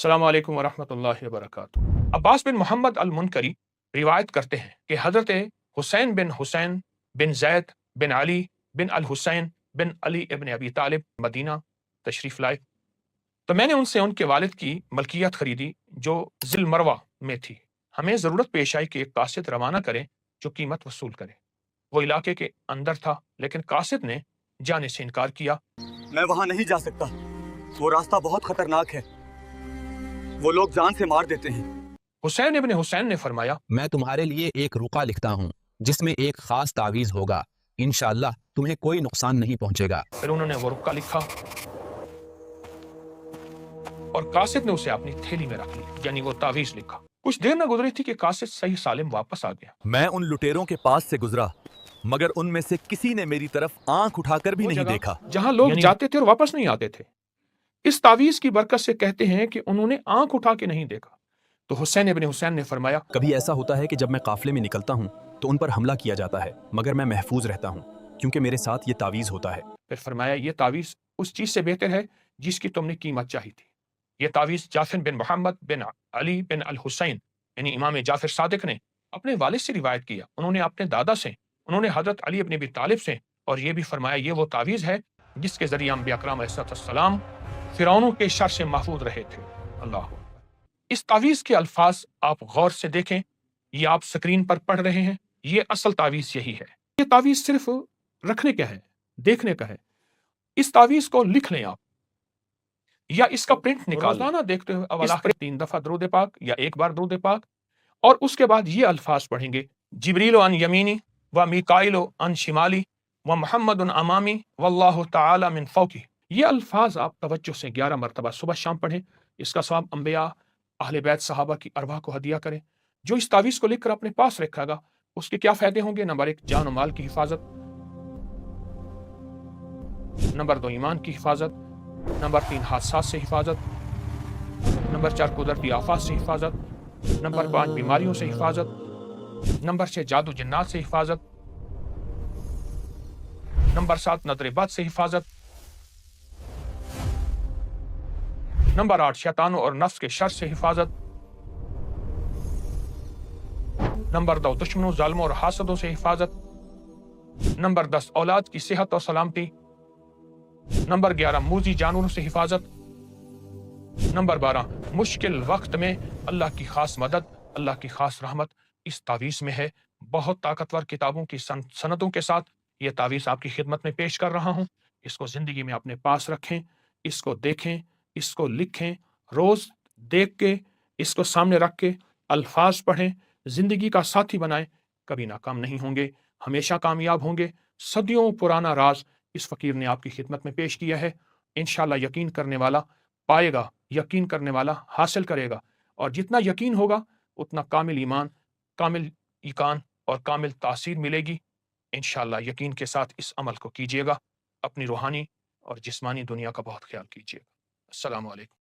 अस्सलामु अलैकुम वरहमतुल्लाहि वबरकातुह। अब्बास बिन मोहम्मद अल-मुनकरी रिवायत करते हैं कि हज़रत हुसैन बिन ज़ैद बिन अली बिन अल-हुसैन बिन अली इब्न अबी तालिब मदीना तशरीफ़ लाए, तो मैंने उनसे उनके वालिद की मलकियत खरीदी जो ज़िल मरवा में थी। हमें ज़रूरत पेश आई कि एक कासिद रवाना करें जो कीमत वसूल करे। वो इलाके के अंदर था, लेकिन कासिद ने जाने से इनकार किया। मैं वहां नहीं जा सकता, वो रास्ता बहुत खतरनाक है, वो लोग जान से मार देते हैं। हुसैन इब्न हुसैन ने फरमाया, मैं तुम्हारे लिए एक रुका लिखता हूँ जिसमें एक खास तावीज होगा, इंशाअल्लाह तुम्हें कोई नुकसान नहीं पहुंचेगा। फिर उन्होंने वो रुक्का लिखा और कासिद ने उसे अपनी थैली में रख लिया, यानी वो तावीज लिखा। कुछ देर न गुजरी थी कि कासिद सही सालिम वापस आ गया। मैं उन लुटेरों के पास से गुजरा, मगर उनमें से किसी ने मेरी तरफ आंख उठाकर भी नहीं देखा। जहां लोग जाते थे और वापस नहीं आते थे। इस तावीज की बरकत से कहते हैं कि उन्होंने आंख उठा के नहीं देखा। तो हुसैन इब्न हुसैन ने फरमाया, कभी ऐसा होता है कि जब मैं काफिले में निकलता हूँ तो उन पर हमला किया जाता है, मगर मैं महफूज रहता हूँ क्योंकि मेरे साथ ये तावीज होता है। फिर फरमाया, ये तावीज उस चीज से बेहतर है जिसकी तुमने कीमत चाही थी। ये तावीज जाफर बिन मोहम्मद बिन अली बिन अल हुसैन यानी इमाम जाफर सादिक ने अपने वालिद से रिवायत किया। उन्होंने अपने दादा से, उन्होंने हजरत अली इब्न अबी तालिब से, और ये भी फरमाया ये वो तावीज है जिसके जरिए अंबिया करम अलैहिस्सलाम फिरौनों के शर से महफूज रहे थे। अल्लाह। इस तावीज के अल्फाज आप गौर से देखें, ये आप स्क्रीन पर पढ़ रहे हैं, ये असल तावीज यही है। ये तावीज सिर्फ रखने का है, देखने का है। इस तावीज को लिख लें आप, या इसका प्रिंट निकाल रोजाना देखते हुए अवल आखिर 3 दफा दुरूद पाक या एक बार दुरूद पाक, और उसके बाद ये अल्फाज पढ़ेंगे, जिब्रील अन यमीनी व मीकाइल अन शिमाली व मुहम्मद अमामी वल्लाहु तआला मिन फौकी। ये अल्फाज आप तवज्जो से 11 मरतबा सुबह शाम पढ़ें। इसका सवाब अंबिया अहले बैत सहाबा की अरवाह को हदिया करें। जो इस तावीज को लिखकर अपने पास रखेगा उसके क्या फायदे होंगे? नंबर 1, जान और माल की हिफाजत। नंबर 2, ईमान की हिफाजत। नंबर 3, हादसात से हिफाजत। नंबर 4, कुदरती आफात से हिफाजत। नंबर 5, बीमारियों से हिफाजत। नंबर 6, जादू जिन्नात से हिफाजत। नंबर 7, नजर-ए-बद से हिफाजत। नंबर 8, शैतानों और नफ्स के शर से हिफाजत। नंबर 9, दुश्मनों, जालिमों और हासदों से हिफाजत। नंबर 10, औलाद की सेहत और सलामती। नंबर 11, मूजी जानवरों से हिफाजत। नंबर 12, मुश्किल वक्त में अल्लाह की खास मदद, अल्लाह की खास रहमत इस तावीज में है। बहुत ताकतवर किताबों की सनदों के साथ ये तावीज आपकी खिदमत में पेश कर रहा हूँ। इसको जिंदगी में अपने पास रखें, इसको देखें, इसको लिखें, रोज देख के इसको सामने रख के अल्फाज पढ़ें, जिंदगी का साथी बनाएं। कभी नाकाम नहीं होंगे, हमेशा कामयाब होंगे। सदियों पुराना राज इस फकीर ने आपकी खिदमत में पेश किया है। इंशाल्लाह यकीन करने वाला पाएगा, यकीन करने वाला हासिल करेगा, और जितना यकीन होगा उतना कामिल ईमान, कामिल ईकान और कामिल तासीर मिलेगी। इंशाल्लाह यकीन के साथ इस अमल को कीजिएगा। अपनी रूहानी और जिस्मानी दुनिया का बहुत ख्याल कीजिएगा। अस्सलामु अलैकुम।